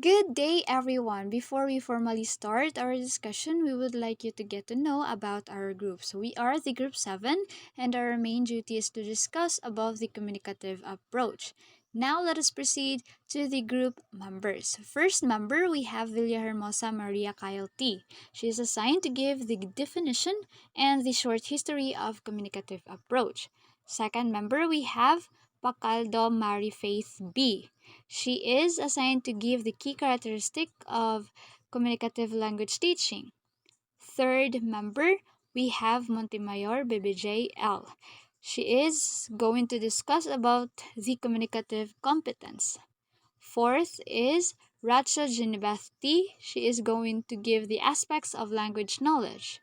Good day, everyone. Before we formally start our discussion, we would like you to get to know about our group. So, we are the group 7, and our main duty is to discuss about the communicative approach. Now, let us proceed to the group members. First member, we have Villahermosa Maria Kyle T. She is assigned to give the definition and the short history of communicative approach. Second member, we have Pacaldo Mary Faith B. She is assigned to give the key characteristic of communicative language teaching. Third member, we have Montemayor Bebe Jey L. She is going to discuss about the communicative competence. Fourth is Racho Jennibeth T. She is going to give the aspects of language knowledge.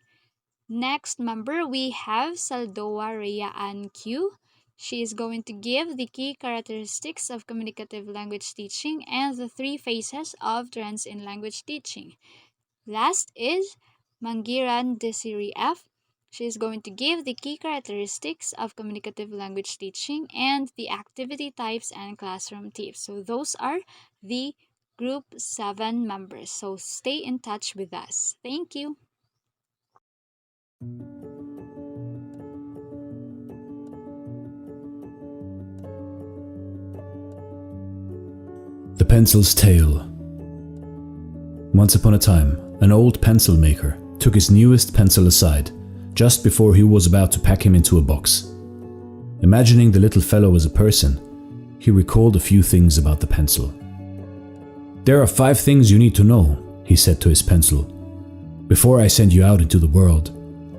Next member, we have Saldua Rhea Ann Q. She is going to give the key characteristics of communicative language teaching and the three phases of trends in language teaching. Last is Manguiran Deserie F. She is going to give the key characteristics of communicative language teaching and the activity types and classroom tips. So those are the group 7 members. So stay in touch with us. Thank you. The Pencil's Tale. Once upon a time, an old pencil maker took his newest pencil aside just before he was about to pack him into a box. Imagining the little fellow as a person, he recalled a few things about the pencil. "There are 5 things you need to know," he said to his pencil. "Before I send you out into the world,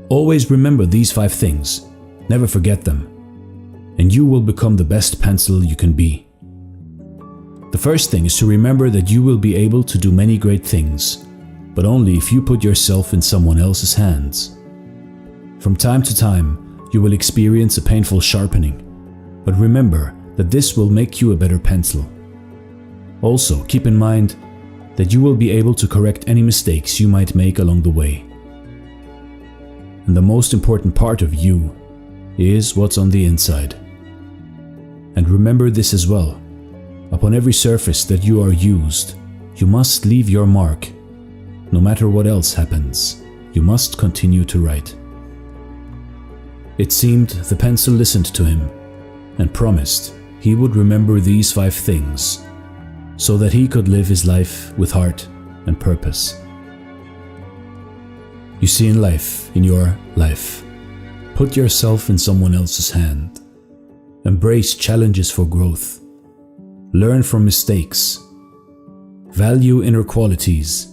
always remember these 5 things. Never forget them, and you will become the best pencil you can be. The first thing is to remember that you will be able to do many great things, but only if you put yourself in someone else's hands. From time to time, you will experience a painful sharpening, but remember that this will make you a better pencil. Also, keep in mind that you will be able to correct any mistakes you might make along the way. And the most important part of you is what's on the inside. And remember this as well. Upon every surface that you are used, you must leave your mark. No matter what else happens, you must continue to write." It seemed the pencil listened to him and promised he would remember these 5 things so that he could live his life with heart and purpose. You see, in life, in your life, put yourself in someone else's hand. Embrace challenges for growth. Learn from mistakes, value inner qualities,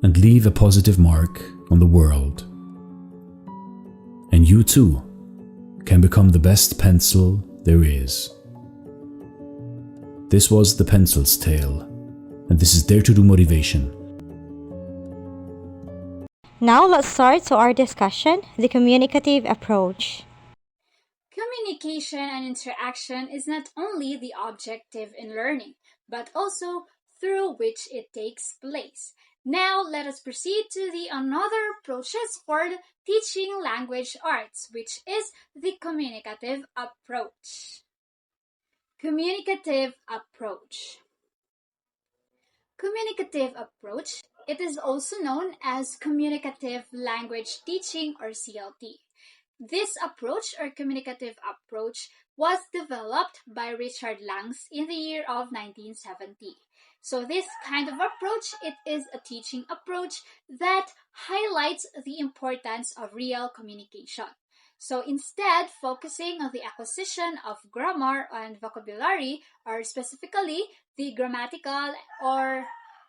and leave a positive mark on the world. And you too can become the best pencil there is. This was The Pencil's Tale, and this is Dare to Do Motivation. Now let's start to our discussion, the communicative approach. Communication and interaction is not only the objective in learning, but also through which it takes place. Now, let us proceed to the another approaches for the teaching language arts, which is the communicative approach. Communicative approach. Communicative approach, it is also known as communicative language teaching or CLT. This approach or communicative approach was developed by Richard Langs in the year of 1970. So this kind of approach, it is a teaching approach that highlights the importance of real communication. So instead, focusing on the acquisition of grammar and vocabulary, or specifically the grammatical or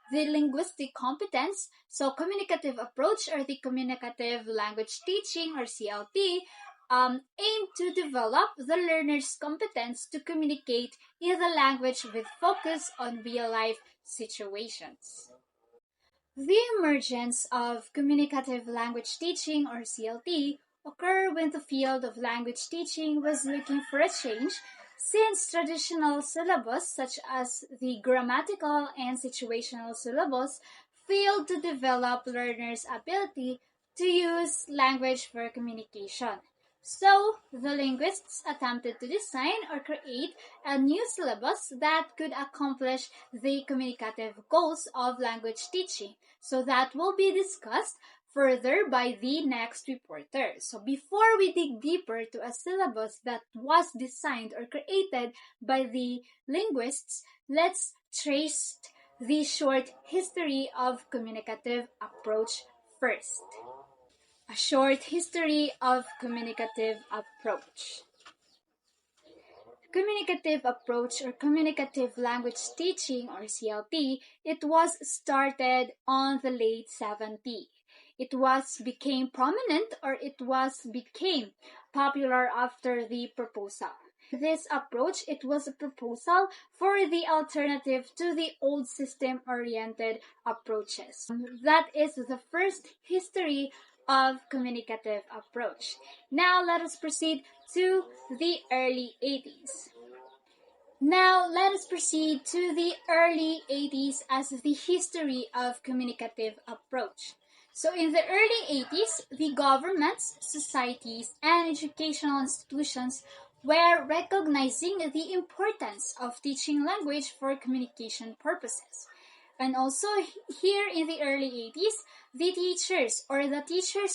the linguistic competence, so communicative approach or the communicative language teaching or CLT aim to develop the learner's competence to communicate in the language with focus on real-life situations. The emergence of communicative language teaching or CLT occurred when the field of language teaching was looking for a change since traditional syllabus such as the grammatical and situational syllabus failed to develop learners' ability to use language for communication. So, the linguists attempted to design or create a new syllabus that could accomplish the communicative goals of language teaching. So that will be discussed further by the next reporter. So before we dig deeper to a syllabus that was designed or created by the linguists, let's trace the short history of communicative approach first. A short history of communicative approach. Communicative approach or communicative language teaching or CLT, it was started on the late 70s. It became prominent or became popular after the proposal. This approach, it was a proposal for the alternative to the old system-oriented approaches. That is the first history of communicative approach. Now let us proceed to the early 80s. Now, let us proceed to the early 80s as the history of communicative approach. So, in the early 80s, the governments, societies, and educational institutions were recognizing the importance of teaching language for communication purposes. And also, here in the early 80s, the teachers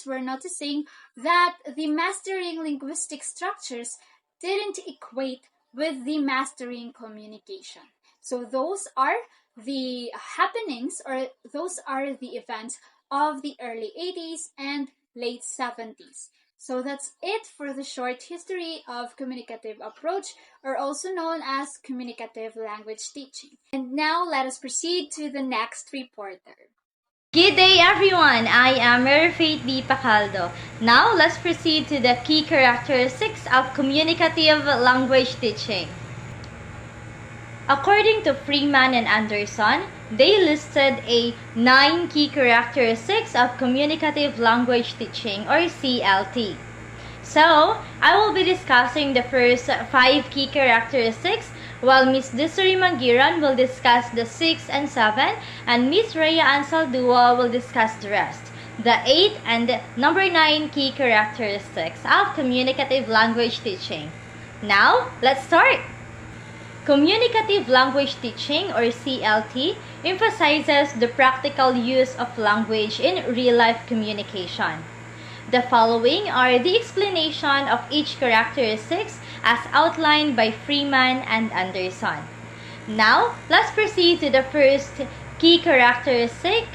were noticing that the mastering linguistic structures didn't equate with the mastering communication. So those are the happenings, or those are the events of the early 80s and late 70s. So that's it for the short history of communicative approach, or also known as communicative language teaching. And now let us proceed to the next reporter. Good day everyone, I am Faith B. Pacaldo. Now let's proceed to the key characteristics of communicative language teaching. According to Freeman and Anderson, they listed 9 key characteristics of communicative language teaching or CLT. So, I will be discussing the first 5 key characteristics, while Miss Deserie Manguiran will discuss the 6 and 7, and Miss Rhea Ann Saldua will discuss the rest. The 8 and number 9 key characteristics of communicative language teaching. Now, let's start! Communicative language teaching or CLT emphasizes the practical use of language in real-life communication. The following are the explanation of each characteristics as outlined by Freeman and Anderson. Now, let's proceed to the first key characteristic.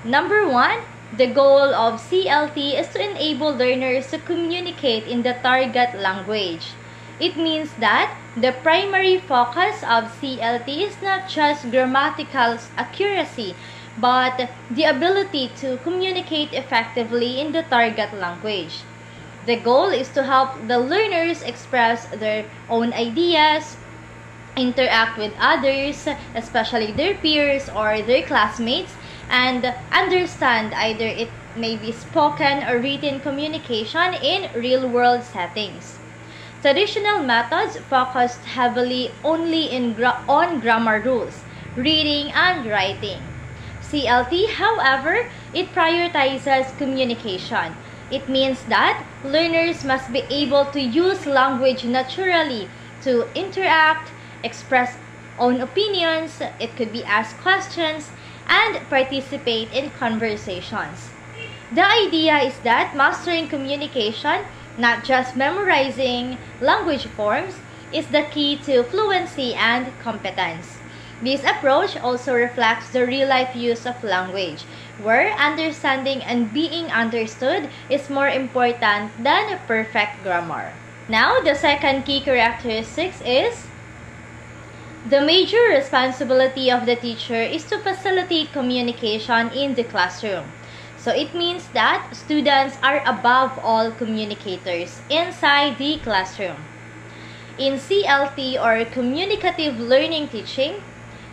Number 1, the goal of CLT is to enable learners to communicate in the target language. It means that the primary focus of CLT is not just grammatical accuracy, but the ability to communicate effectively in the target language. The goal is to help the learners express their own ideas, interact with others, especially their peers or their classmates, and understand either it may be spoken or written communication in real-world settings. Traditional methods focused heavily only on grammar rules, reading and writing. CLT, however, it prioritizes communication. It means that learners must be able to use language naturally to interact, express own opinions, it could be ask questions, and participate in conversations. The idea is that mastering communication, not just memorizing language forms, is the key to fluency and competence. This approach also reflects the real-life use of language, where understanding and being understood is more important than perfect grammar. Now, the second key characteristic is the major responsibility of the teacher is to facilitate communication in the classroom. So it means that students are above all communicators inside the classroom. In CLT or communicative learning teaching,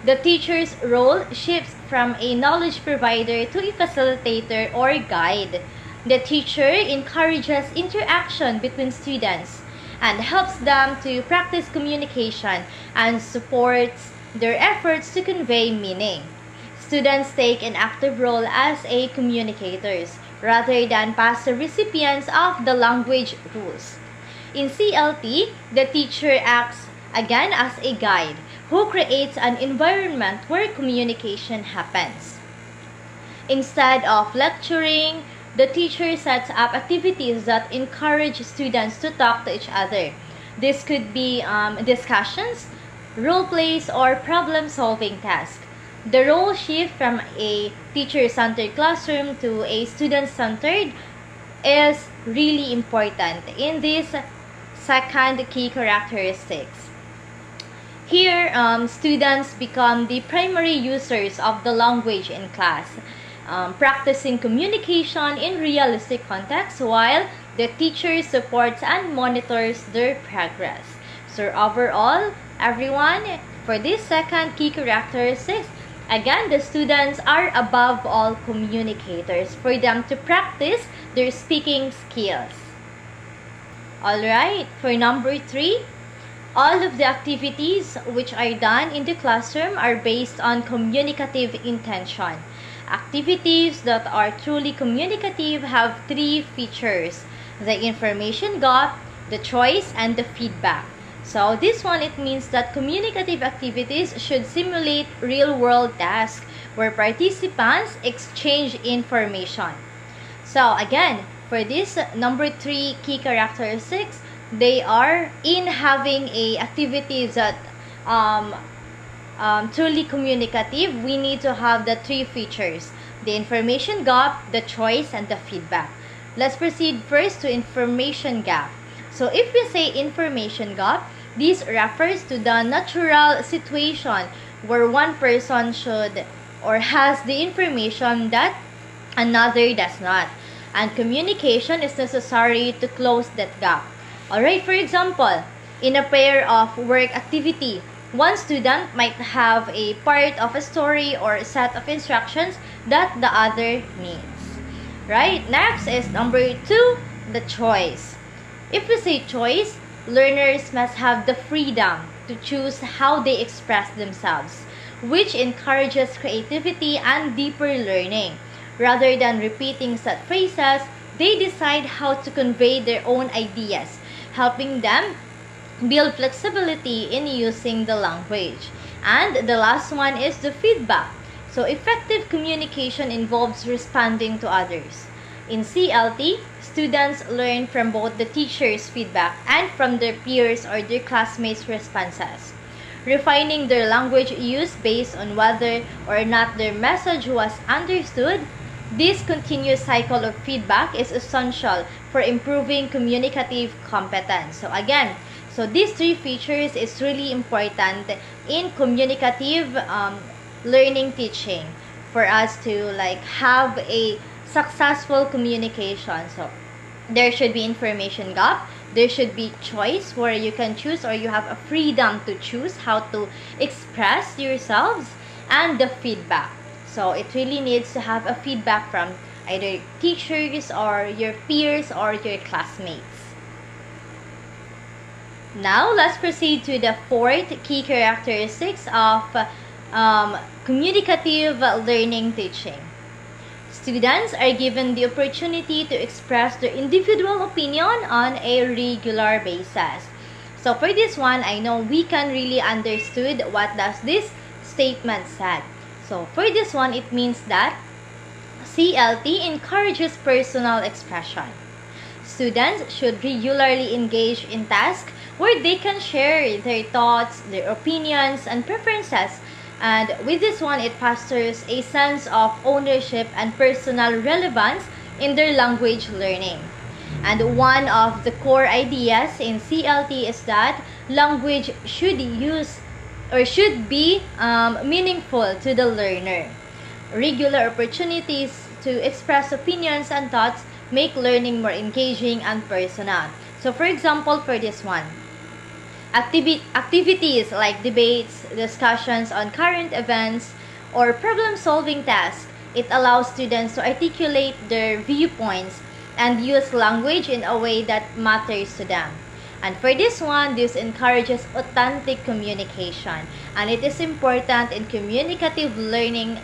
the teacher's role shifts from a knowledge provider to a facilitator or guide. The teacher encourages interaction between students and helps them to practice communication and supports their efforts to convey meaning. Students take an active role as communicators rather than passive recipients of the language rules. In CLT, the teacher acts again as a guide who creates an environment where communication happens. Instead of lecturing, the teacher sets up activities that encourage students to talk to each other. This could be discussions, role plays, or problem-solving tasks. The role shift from a teacher-centered classroom to a student-centered is really important in this second key characteristics. Here, students become the primary users of the language in class, practicing communication in realistic context while the teacher supports and monitors their progress. So overall, everyone, for this second key characteristics, again, the students are above all communicators for them to practice their speaking skills. Alright, for number 3, all of the activities which are done in the classroom are based on communicative intention. Activities that are truly communicative have 3 features: the information gap, the choice, and the feedback. So this one, it means that communicative activities should simulate real-world tasks where participants exchange information. So again, for this number 3 key characteristics, they are in having a activities that truly communicative. We need to have the 3 features: the information gap, the choice, and the feedback. Let's proceed first to information gap. So if we say information gap, this refers to the natural situation where one person should or has the information that another does not, and communication is necessary to close that gap. Alright, for example, in a pair of work activity, one student might have a part of a story or a set of instructions that the other needs. Right? Next is number 2, the choice. If we say choice, learners must have the freedom to choose how they express themselves, which encourages creativity and deeper learning. Rather than repeating set phrases, they decide how to convey their own ideas, helping them build flexibility in using the language. And the last one is the feedback. So effective communication involves responding to others. In CLT, students learn from both the teacher's feedback and from their peers or their classmates' responses, refining their language use based on whether or not their message was understood. This continuous cycle of feedback is essential for improving communicative competence. So again, these 3 features is really important in communicative learning teaching for us to have a successful communication. So there should be information gap, there should be choice where you can choose or you have a freedom to choose how to express yourselves, and the feedback. So it really needs to have a feedback from either teachers or your peers or your classmates. Now, let's proceed to the 4th key characteristics of communicative learning teaching. Students are given the opportunity to express their individual opinion on a regular basis. So for this one, I know we can really understood what does this statement said. So for this one, it means that CLT encourages personal expression. Students should regularly engage in tasks where they can share their thoughts, their opinions, and preferences. And with this one, it fosters a sense of ownership and personal relevance in their language learning. And one of the core ideas in CLT is that language should be meaningful to the learner. Regular opportunities to express opinions and thoughts make learning more engaging and personal. So for example, for this one, activities like debates, discussions on current events, or problem-solving tasks, it allows students to articulate their viewpoints and use language in a way that matters to them. And for this one, this encourages authentic communication, and it is important in communicative learning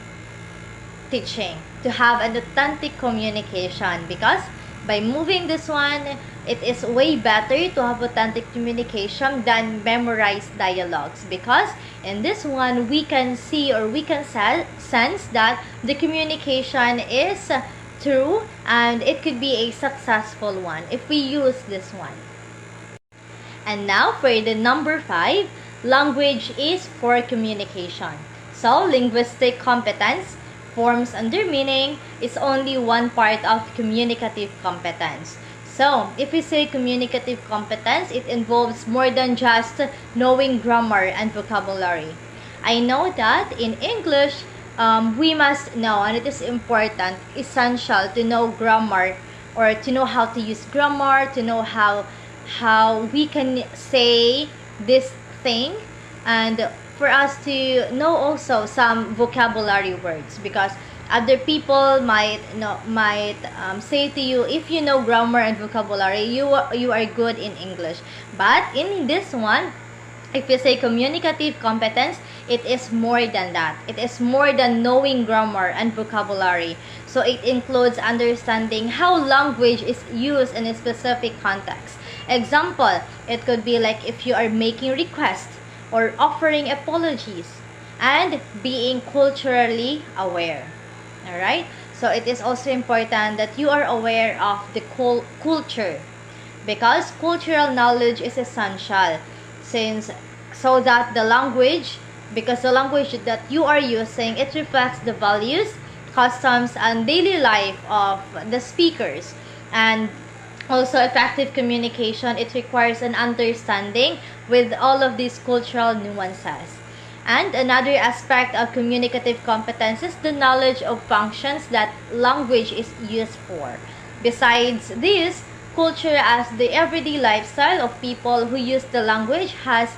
teaching to have an authentic communication, because by moving this one, it is way better to have authentic communication than memorized dialogues, because in this one we can see or we can sense that the communication is true and it could be a successful one if we use this one. And now for the number 5, language is for communication. So linguistic competence, forms under meaning, is only one part of communicative competence. So, if we say communicative competence, it involves more than just knowing grammar and vocabulary. I know that in English, we must know, and it is important, essential to know grammar, or to know how to use grammar, to know how we can say this thing, and for us to know also some vocabulary words, because other people might say to you, if you know grammar and vocabulary, you are good in English. But in this one, if you say communicative competence, it is more than that. It is more than knowing grammar and vocabulary. So it includes understanding how language is used in a specific context. Example, it could be like if you are making requests or offering apologies, and being culturally aware. Alright? So it is also important that you are aware of the culture, because cultural knowledge is essential, since so that the language, because the language that you are using, it reflects the values, customs, and daily life of the speakers. And also effective communication, it requires an understanding with all of these cultural nuances. And another aspect of communicative competence is the knowledge of functions that language is used for. Besides this, culture as the everyday lifestyle of people who use the language has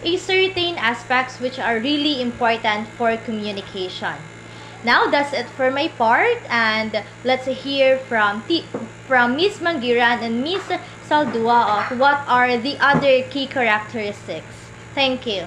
a certain aspects which are really important for communication. Now that's it for my part, and let's hear from Miss Manguiran and Miss Saldua of what are the other key characteristics. Thank you.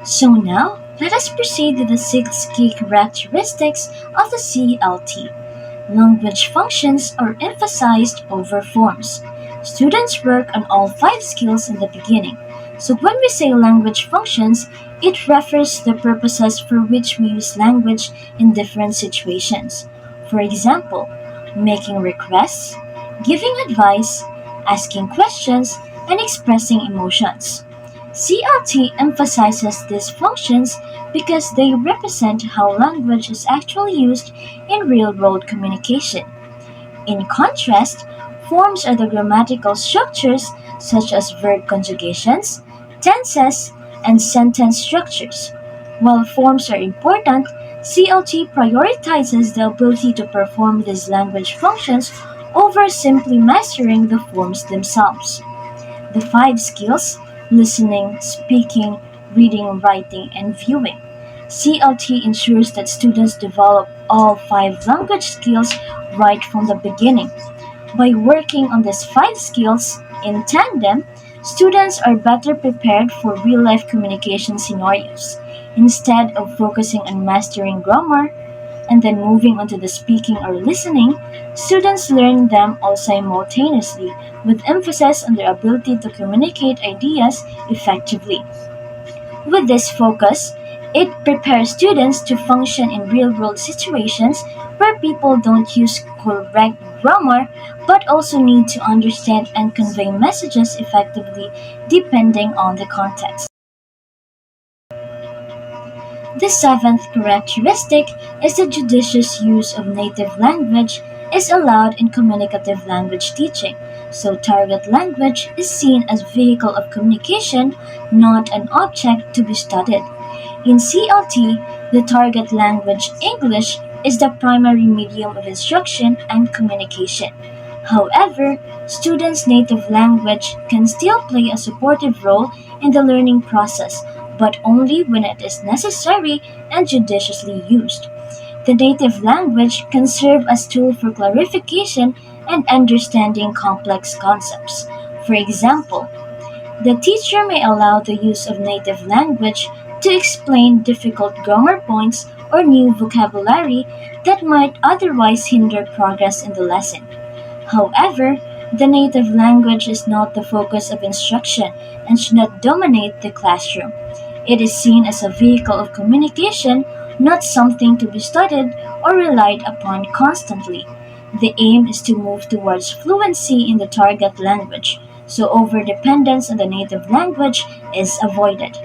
So now, let us proceed with the 6 key characteristics of the CLT. Language functions are emphasized over forms. Students work on all 5 skills in the beginning. So when we say language functions, it refers to the purposes for which we use language in different situations. For example, making requests, giving advice, asking questions, and expressing emotions. CLT emphasizes these functions because they represent how language is actually used in real world communication. In contrast, forms are the grammatical structures such as verb conjugations, tenses, and sentence structures. While forms are important, CLT prioritizes the ability to perform these language functions over simply mastering the forms themselves. The 5 skills: listening, speaking, reading, writing, and viewing. CLT ensures that students develop all 5 language skills right from the beginning. By working on these 5 skills in tandem, students are better prepared for real life communication scenarios. Instead of focusing on mastering grammar and then moving on to the speaking or listening, students learn them all simultaneously with emphasis on their ability to communicate ideas effectively. With this focus, it prepares students to function in real world situations where people don't use correct grammar but also need to understand and convey messages effectively depending on the context. The 7th characteristic is the judicious use of native language is allowed in communicative language teaching, so target language is seen as vehicle of communication, not an object to be studied. In CLT, the target language English is the primary medium of instruction and communication. However, students' native language can still play a supportive role in the learning process, but only when it is necessary and judiciously used. The native language can serve as tool for clarification and understanding complex concepts. For example, the teacher may allow the use of native language to explain difficult grammar points or new vocabulary that might otherwise hinder progress in the lesson. However, the native language is not the focus of instruction and should not dominate the classroom. It is seen as a vehicle of communication, not something to be studied or relied upon constantly. The aim is to move towards fluency in the target language, so overdependence on the native language is avoided.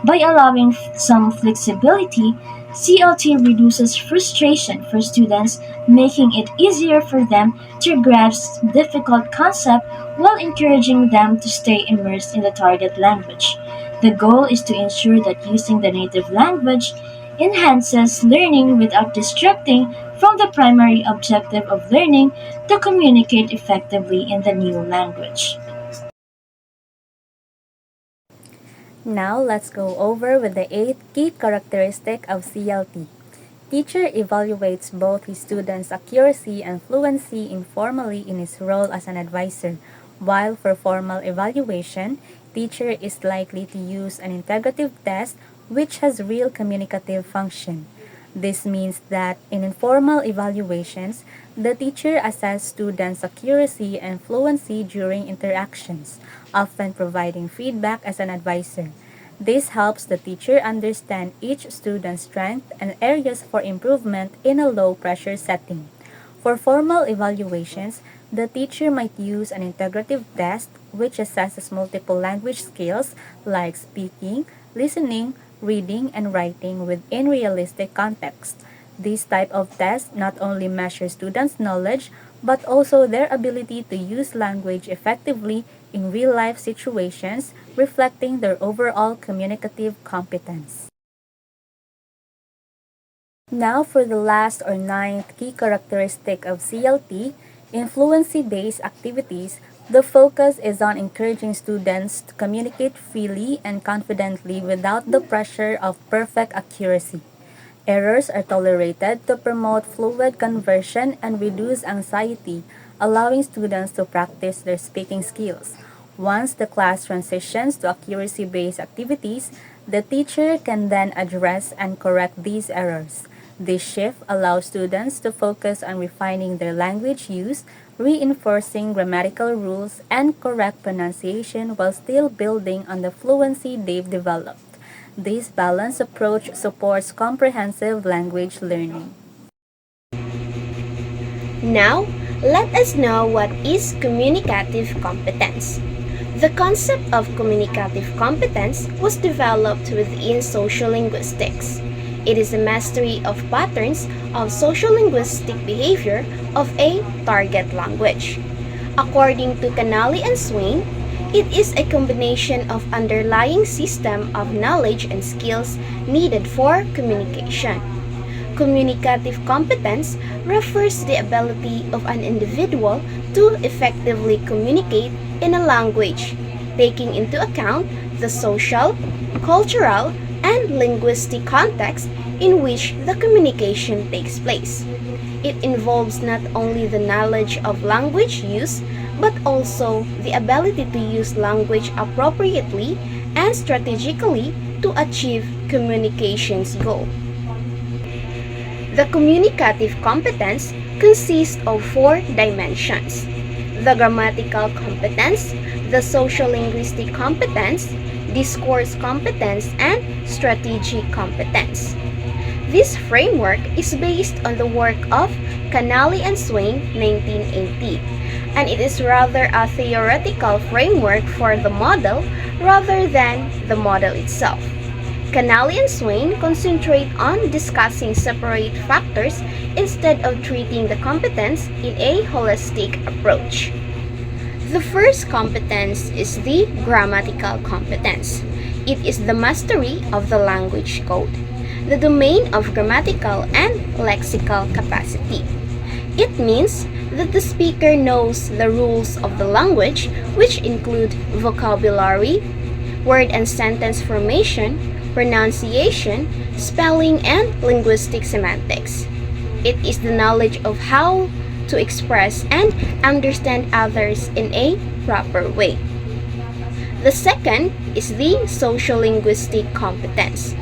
By allowing some flexibility, CLT reduces frustration for students, making it easier for them to grasp difficult concepts while encouraging them to stay immersed in the target language. The goal is to ensure that using the native language enhances learning without distracting from the primary objective of learning to communicate effectively in the new language. Now let's go over with the 8 key characteristic of CLT. Teacher evaluates both his students' accuracy and fluency informally in his role as an advisor, while for formal evaluation, teacher is likely to use an integrative test which has real communicative function. This means that in informal evaluations, the teacher assesses students' accuracy and fluency during interactions, often providing feedback as an advisor. This helps the teacher understand each student's strengths and areas for improvement in a low-pressure setting. For formal evaluations, the teacher might use an integrative test which assesses multiple language skills like speaking, listening, reading, and writing within realistic context. This type of test not only measures students' knowledge but also their ability to use language effectively in real-life situations, reflecting their overall communicative competence. Now for the last or ninth key characteristic of CLT, in fluency-based activities, the focus is on encouraging students to communicate freely and confidently without the pressure of perfect accuracy. Errors are tolerated to promote fluid conversion and reduce anxiety, allowing students to practice their speaking skills. Once the class transitions to accuracy-based activities, the teacher can then address and correct these errors. This shift allows students to focus on refining their language use, reinforcing grammatical rules, and correct pronunciation while still building on the fluency they've developed. This balanced approach supports comprehensive language learning. Now, let us know what is communicative competence. The concept of communicative competence was developed within sociolinguistics. It is a mastery of patterns of sociolinguistic behavior of a target language. According to Canali and Swain, it is a combination of underlying system of knowledge and skills needed for communication. Communicative competence refers to the ability of an individual to effectively communicate in a language, taking into account the social, cultural, and linguistic context in which the communication takes place. It involves not only the knowledge of language use, but also the ability to use language appropriately and strategically to achieve communication's goal. The communicative competence consists of 4 dimensions: the grammatical competence, the sociolinguistic competence, discourse competence, and strategic competence. This framework is based on the work of Canali and Swain, 1980, and it is rather a theoretical framework for the model rather than the model itself. Canali and Swain concentrate on discussing separate factors instead of treating the competence in a holistic approach. The first competence is the grammatical competence. It is the mastery of the language code, the domain of grammatical and lexical capacity. It means that the speaker knows the rules of the language, which include vocabulary, word and sentence formation, pronunciation, spelling, and linguistic semantics. It is the knowledge of how to express and understand others in a proper way. The second is the sociolinguistic competence.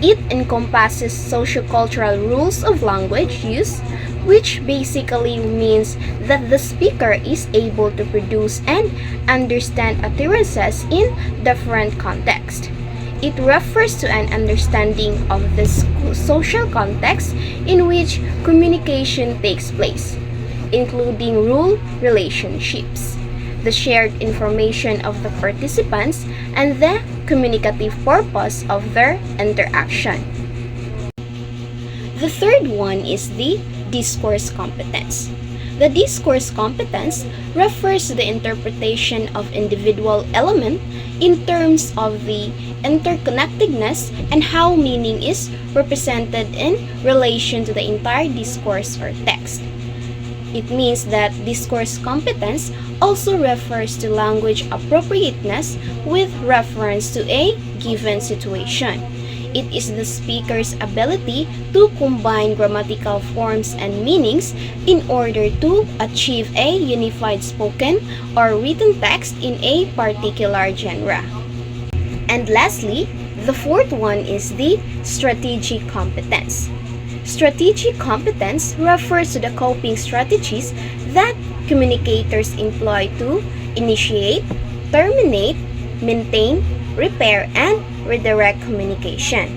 It encompasses sociocultural rules of language use, which basically means that the speaker is able to produce and understand utterances in different contexts. It refers to an understanding of the social context in which communication takes place, including rule relationships, the shared information of the participants, and the communicative purpose of their interaction. The third one is the discourse competence. The discourse competence refers to the interpretation of individual element in terms of the interconnectedness and how meaning is represented in relation to the entire discourse or text. It means that discourse competence also refers to language appropriateness with reference to a given situation. It is the speaker's ability to combine grammatical forms and meanings in order to achieve a unified spoken or written text in a particular genre. And lastly, the fourth one is the strategic competence. Strategic competence refers to the coping strategies that communicators employ to initiate, terminate, maintain, repair, and redirect communication.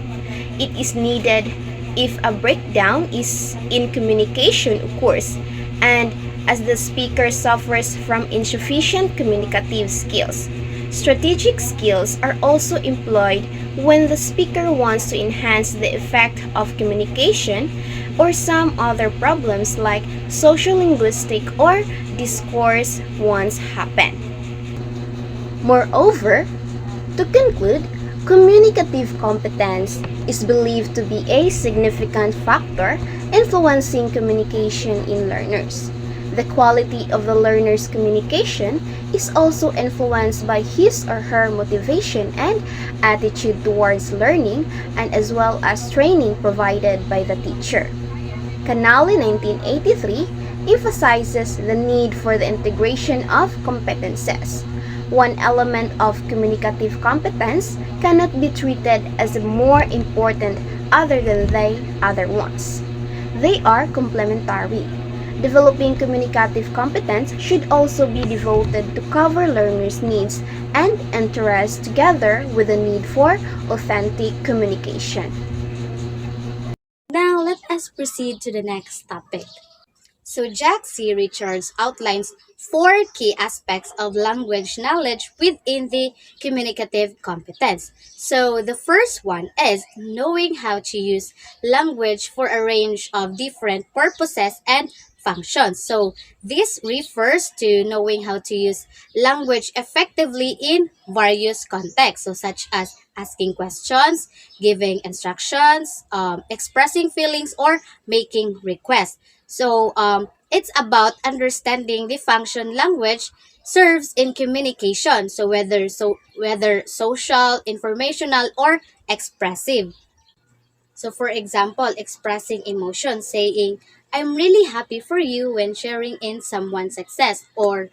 It is needed if a breakdown is in communication occurs and as the speaker suffers from insufficient communicative skills. Strategic skills are also employed when the speaker wants to enhance the effect of communication or some other problems like sociolinguistic or discourse once happen. Moreover, to conclude, communicative competence is believed to be a significant factor influencing communication in learners. The quality of the learner's communication is also influenced by his or her motivation and attitude towards learning and as well as training provided by the teacher. Canale 1983 emphasizes the need for the integration of competences. One element of communicative competence cannot be treated as more important other than the other ones. They are complementary. Developing communicative competence should also be devoted to cover learners' needs and interests together with the need for authentic communication. Now let us proceed to the next topic. So Jack C. Richards outlines four key aspects of language knowledge within the communicative competence. So the first one is knowing how to use language for a range of different purposes and functions. So this refers to knowing how to use language effectively in various contexts, so such as asking questions, giving instructions, expressing feelings, or making requests. So it's about understanding the function language serves in communication. So whether social, informational, or expressive. So for example, expressing emotion, saying, I'm really happy for you when sharing in someone's success, or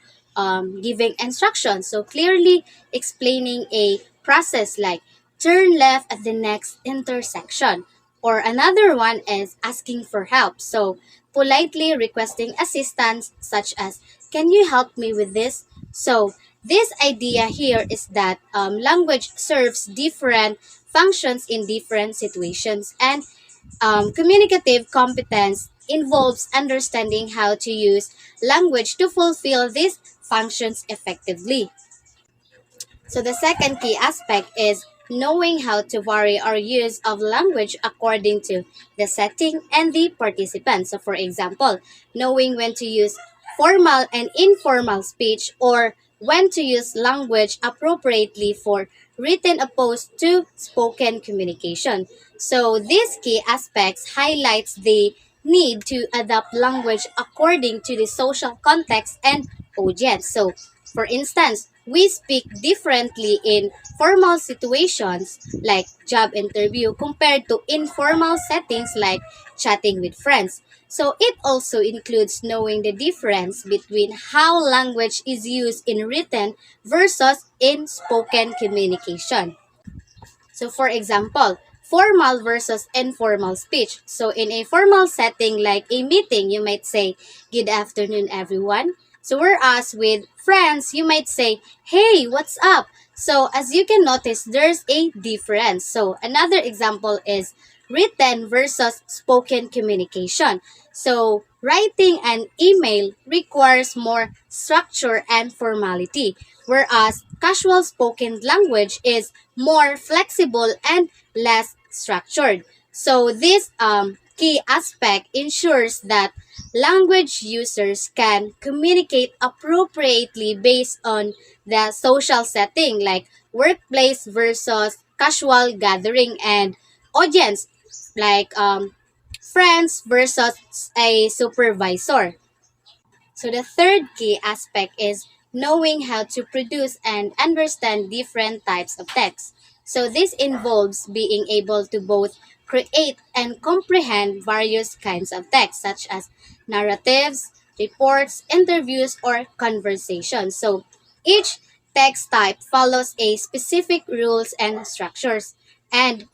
giving instructions. So clearly explaining a process like turn left at the next intersection. Or another one is asking for help. So politely requesting assistance such as, can you help me with this? So this idea here is that language serves different functions in different situations, and communicative competence involves understanding how to use language to fulfill these functions effectively. So the second key aspect is knowing how to vary our use of language according to the setting and the participant. So for example, knowing when to use formal and informal speech, or when to use language appropriately for written opposed to spoken communication. So these key aspects highlights the need to adapt language according to the social context and audience. So for instance, we speak differently in formal situations like job interview compared to informal settings like chatting with friends. So it also includes knowing the difference between how language is used in written versus in spoken communication. So for example, formal versus informal speech. So in a formal setting like a meeting, you might say, "Good afternoon, everyone." So whereas with friends, you might say, "Hey, what's up?" So as you can notice, there's a difference. So another example is written versus spoken communication. So writing an email requires more structure and formality, whereas casual spoken language is more flexible and less structured. So this key aspect ensures that language users can communicate appropriately based on the social setting, like workplace versus casual gathering, and audience, like friends versus a supervisor. So the third key aspect is knowing how to produce and understand different types of text. So this involves being able to both create and comprehend various kinds of text, such as narratives, reports, interviews, or conversations. So each text type follows a specific rules and structures, and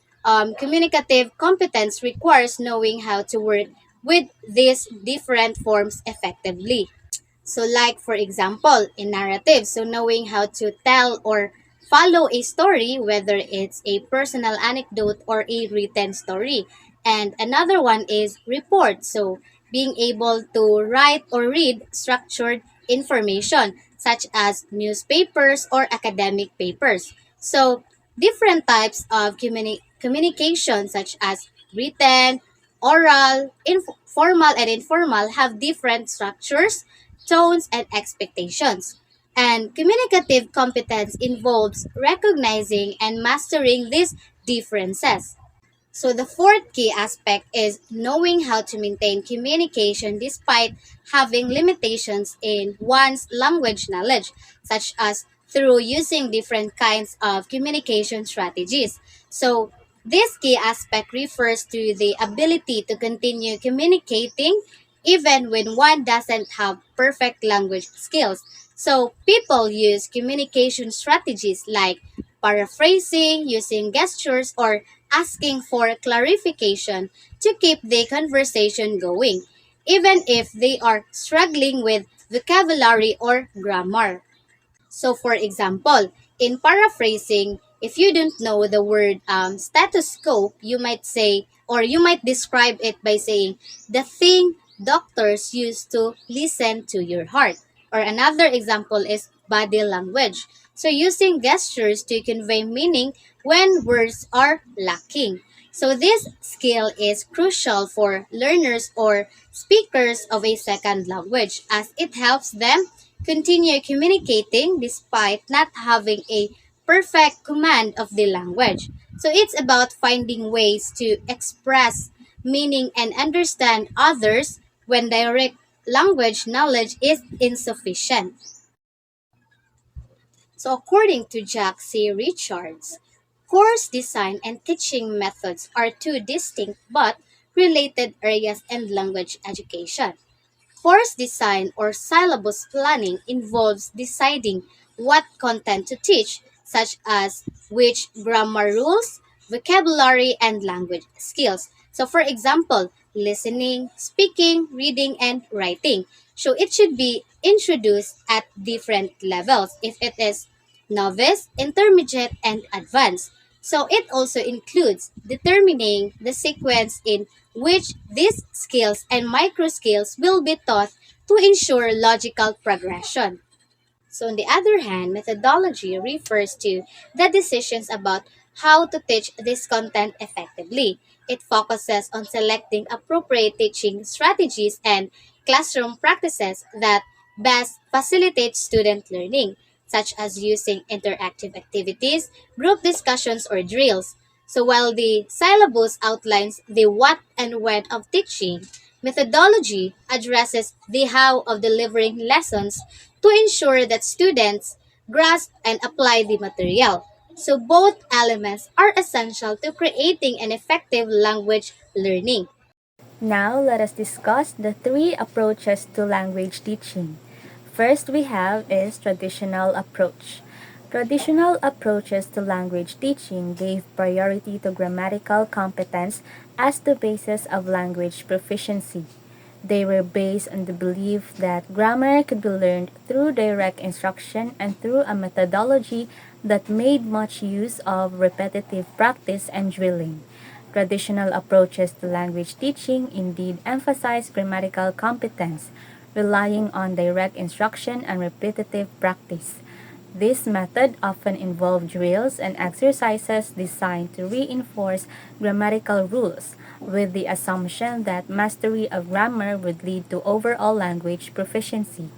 communicative competence requires knowing how to work with these different forms effectively. So, like for example, in narrative, so knowing how to tell or follow a story, whether it's a personal anecdote or a written story. And another one is report, so being able to write or read structured information, such as newspapers or academic papers. So, different types of communication, such as written, oral, formal, and informal, have different structures, tones, and expectations. And communicative competence involves recognizing and mastering these differences. So the fourth key aspect is knowing how to maintain communication despite having limitations in one's language knowledge, such as through using different kinds of communication strategies. So this key aspect refers to the ability to continue communicating even when one doesn't have perfect language skills. So people use communication strategies like paraphrasing, using gestures, or asking for clarification to keep the conversation going, even if they are struggling with vocabulary or grammar. So, for example, in paraphrasing, if you don't know the word stethoscope, you might say, or you might describe it by saying, the thing doctors use to listen to your heart. Or another example is body language. So, using gestures to convey meaning when words are lacking. So, this skill is crucial for learners or speakers of a second language as it helps them continue communicating despite not having a perfect command of the language. So it's about finding ways to express meaning and understand others when direct language knowledge is insufficient. So according to Jack C. Richards, course design and teaching methods are two distinct but related areas in language education. Course design or syllabus planning involves deciding what content to teach, such as which grammar rules, vocabulary, and language skills. So, for example, listening, speaking, reading, and writing. So, it should be introduced at different levels if it is novice, intermediate, and advanced. So, it also includes determining the sequence in which these skills and micro skills will be taught to ensure logical progression. So, on the other hand, methodology refers to the decisions about how to teach this content effectively. It focuses on selecting appropriate teaching strategies and classroom practices that best facilitate student learning, such as using interactive activities, group discussions, or drills. So, while the syllabus outlines the what and when of teaching, methodology addresses the how of delivering lessons to ensure that students grasp and apply the material. So both elements are essential to creating an effective language learning. Now let us discuss the three approaches to language teaching. First we have is traditional approach. Traditional approaches to language teaching gave priority to grammatical competence as the basis of language proficiency. They were based on the belief that grammar could be learned through direct instruction and through a methodology that made much use of repetitive practice and drilling. Traditional approaches to language teaching indeed emphasize grammatical competence, relying on direct instruction and repetitive practice. This method often involved drills and exercises designed to reinforce grammatical rules, with the assumption that mastery of grammar would lead to overall language proficiency.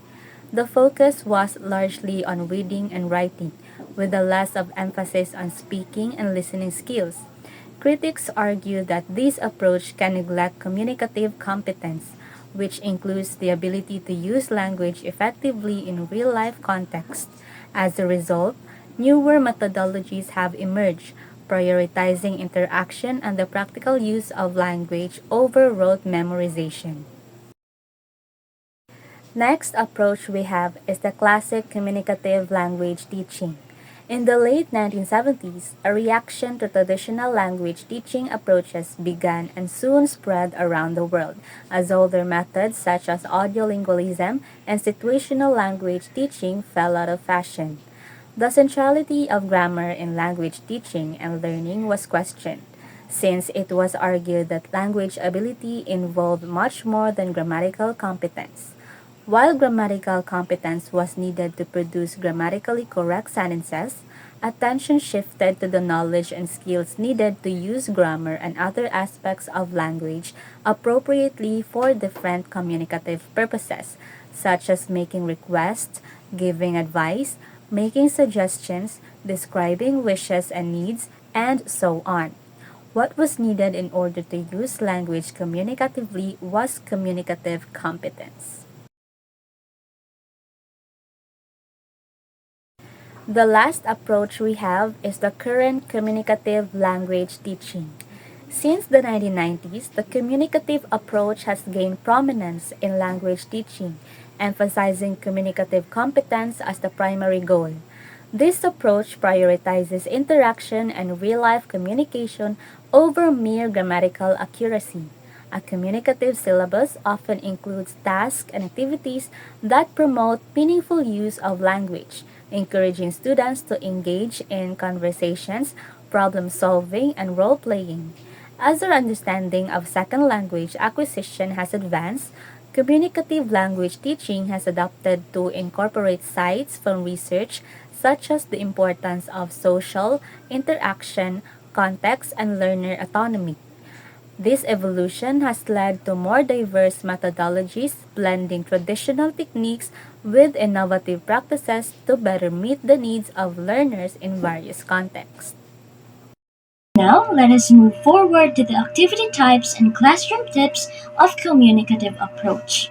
The focus was largely on reading and writing, with a less of emphasis on speaking and listening skills. Critics argue that this approach can neglect communicative competence, which includes the ability to use language effectively in real life context. As a result, newer methodologies have emerged, prioritizing interaction and the practical use of language over rote memorization. Next approach we have is the classic communicative language teaching. In the late 1970s, a reaction to traditional language teaching approaches began and soon spread around the world, as older methods such as audiolingualism and situational language teaching fell out of fashion. The centrality of grammar in language teaching and learning was questioned, since it was argued that language ability involved much more than grammatical competence. While grammatical competence was needed to produce grammatically correct sentences, attention shifted to the knowledge and skills needed to use grammar and other aspects of language appropriately for different communicative purposes, such as making requests, giving advice, making suggestions, describing wishes and needs, and so on. What was needed in order to use language communicatively was communicative competence. The last approach we have is the current communicative language teaching. Since the 1990s, the communicative approach has gained prominence in language teaching, emphasizing communicative competence as the primary goal. This approach prioritizes interaction and real life communication over mere grammatical accuracy. A communicative syllabus often includes tasks and activities that promote meaningful use of language, encouraging students to engage in conversations, problem solving, and role playing. As our understanding of second language acquisition has advanced, communicative language teaching has adapted to incorporate sites from research such as the importance of social interaction, context, and learner autonomy. This evolution has led to more diverse methodologies, blending traditional techniques with innovative practices to better meet the needs of learners in various contexts. Now, let us move forward to the activity types and classroom tips of communicative approach.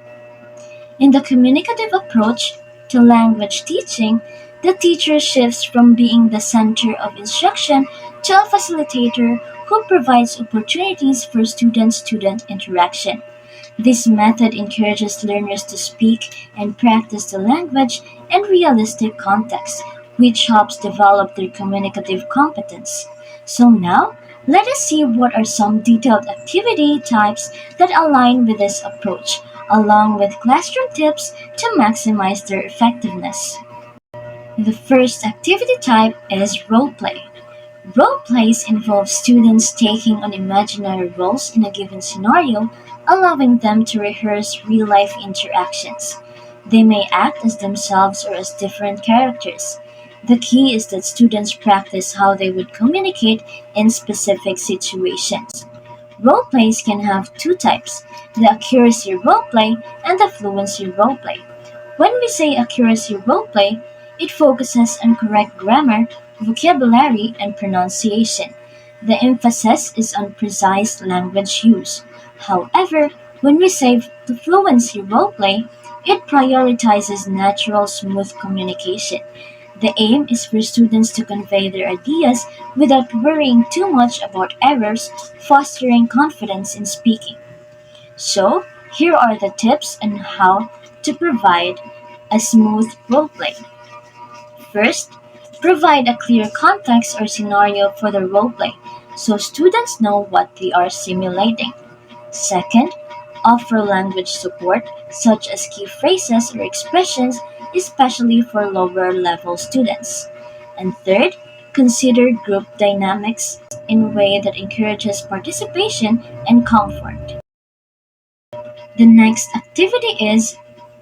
In the communicative approach to language teaching, the teacher shifts from being the center of instruction to a facilitator who provides opportunities for student student interaction. This method encourages learners to speak and practice the language in realistic context, which helps develop their communicative competence. So now, let us see what are some detailed activity types that align with this approach, along with classroom tips to maximize their effectiveness. The first activity type is role play. Role plays involve students taking on imaginary roles in a given scenario, allowing them to rehearse real life interactions. They may act as themselves or as different characters. The key is that students practice how they would communicate in specific situations. Role plays can have two types, the accuracy role play and the fluency role play. When we say accuracy role play, it focuses on correct grammar, vocabulary, and pronunciation. The emphasis is on precise language use. However, when we say fluency role play, it prioritizes natural, smooth communication. The aim is for students to convey their ideas without worrying too much about errors, fostering confidence in speaking. So, here are the tips on how to provide a smooth roleplay. First, Provide a clear context or scenario for the roleplay so students know what they are simulating. Second, offer language support such as key phrases or expressions, especially for lower level students. And third, consider group dynamics in a way that encourages participation and comfort. The next activity is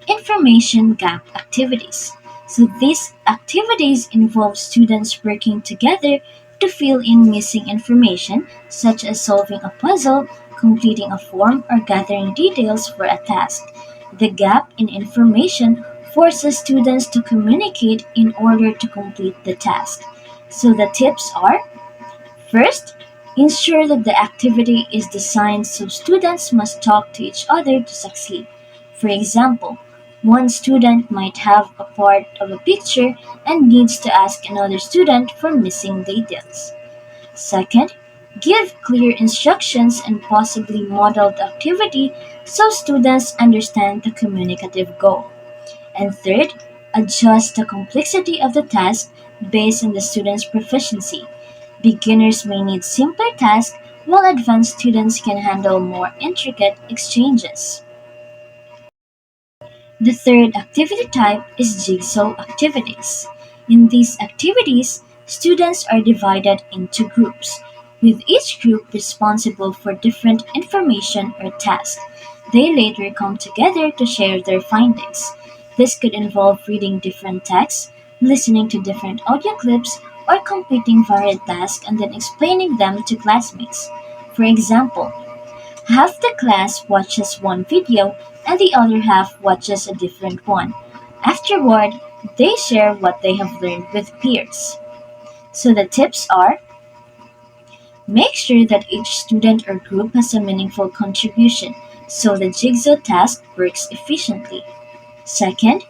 information gap activities. So these activities involve students working together to fill in missing information, such as solving a puzzle, completing a form, or gathering details for a task. The gap in information forces students to communicate in order to complete the task. So the tips are: first, ensure that the activity is designed so students must talk to each other to succeed. For example, one student might have a part of a picture and needs to ask another student for missing details. Second, give clear instructions and possibly model the activity so students understand the communicative goal. And third, adjust the complexity of the task based on the student's proficiency. Beginners may need simpler tasks, while advanced students can handle more intricate exchanges. The third activity type is jigsaw activities. In these activities, students are divided into groups, with each group responsible for different information or tasks. They later come together to share their findings. This could involve reading different texts, listening to different audio clips, or completing varied tasks and then explaining them to classmates. For example, half the class watches one video and the other half watches a different one. Afterward, they share what they have learned with peers. So the tips are: make sure that each student or group has a meaningful contribution so the jigsaw task works efficiently. Second,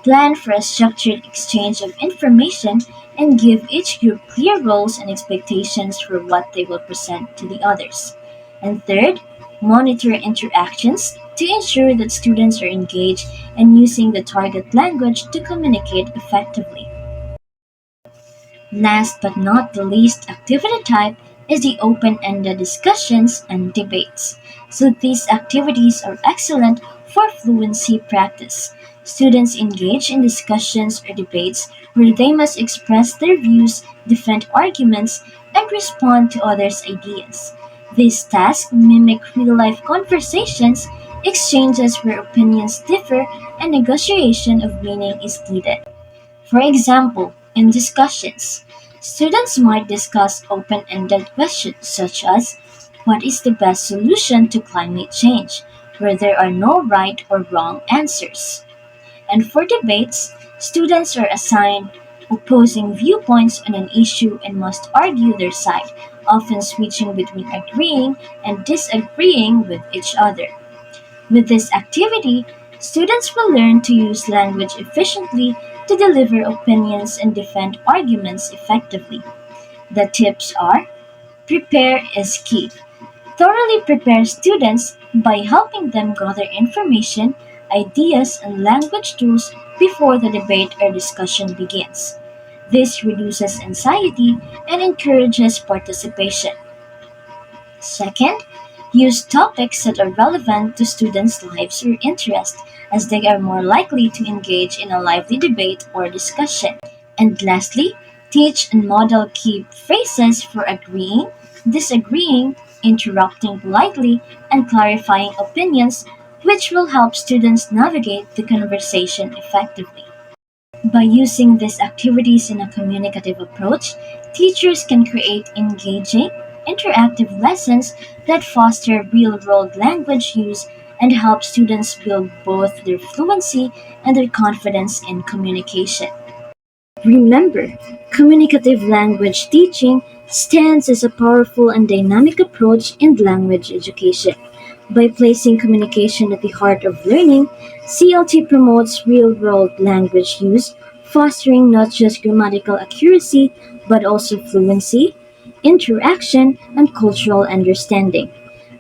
plan for a structured exchange of information and give each group clear roles and expectations for what they will present to the others. And third, monitor interactions to ensure that students are engaged and using the target language to communicate effectively. Last but not the least activity type is the open-ended discussions and debates. So these activities are excellent for fluency practice. Students engage in discussions or debates where they must express their views, defend arguments, and respond to others' ideas. These tasks mimic real-life conversations, exchanges where opinions differ, and negotiation of meaning is needed. For example, in discussions, students might discuss open ended questions such as: what is the best solution to climate change, where there are no right or wrong answers? And for debates, students are assigned opposing viewpoints on an issue and must argue their side, often switching between agreeing and disagreeing with each other. With this activity, students will learn to use language efficiently to deliver opinions and defend arguments effectively. The tips are: prepare is key. Thoroughly prepare students by helping them gather information, ideas, and language tools before the debate or discussion begins. This reduces anxiety and encourages participation. Second, use topics that are relevant to students' lives or interests, as they are more likely to engage in a lively debate or discussion. And lastly, teach and model key phrases for agreeing, disagreeing, interrupting politely, and clarifying opinions, which will help students navigate the conversation effectively. By using these activities in a communicative approach, teachers can create engaging, interactive lessons that foster real world language use and help students build both their fluency and their confidence in communication. Remember, communicative language teaching stands as a powerful and dynamic approach in language education. By placing communication at the heart of learning, CLT promotes real world language use, fostering not just grammatical accuracy but also fluency, interaction, and cultural understanding.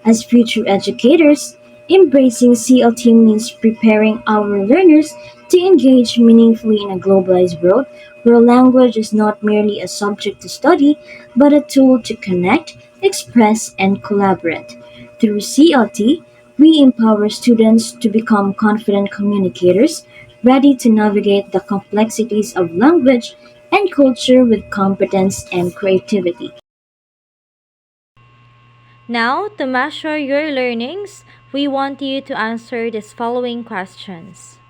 As future educators, Embracing CLT means preparing our learners to engage meaningfully in a globalized world where language is not merely a subject to study, but a tool to connect, express, and collaborate. Through CLT, we empower students to become confident communicators, ready to navigate the complexities of language and culture with competence and creativity. Now, to measure your learnings, we want you to answer these following questions.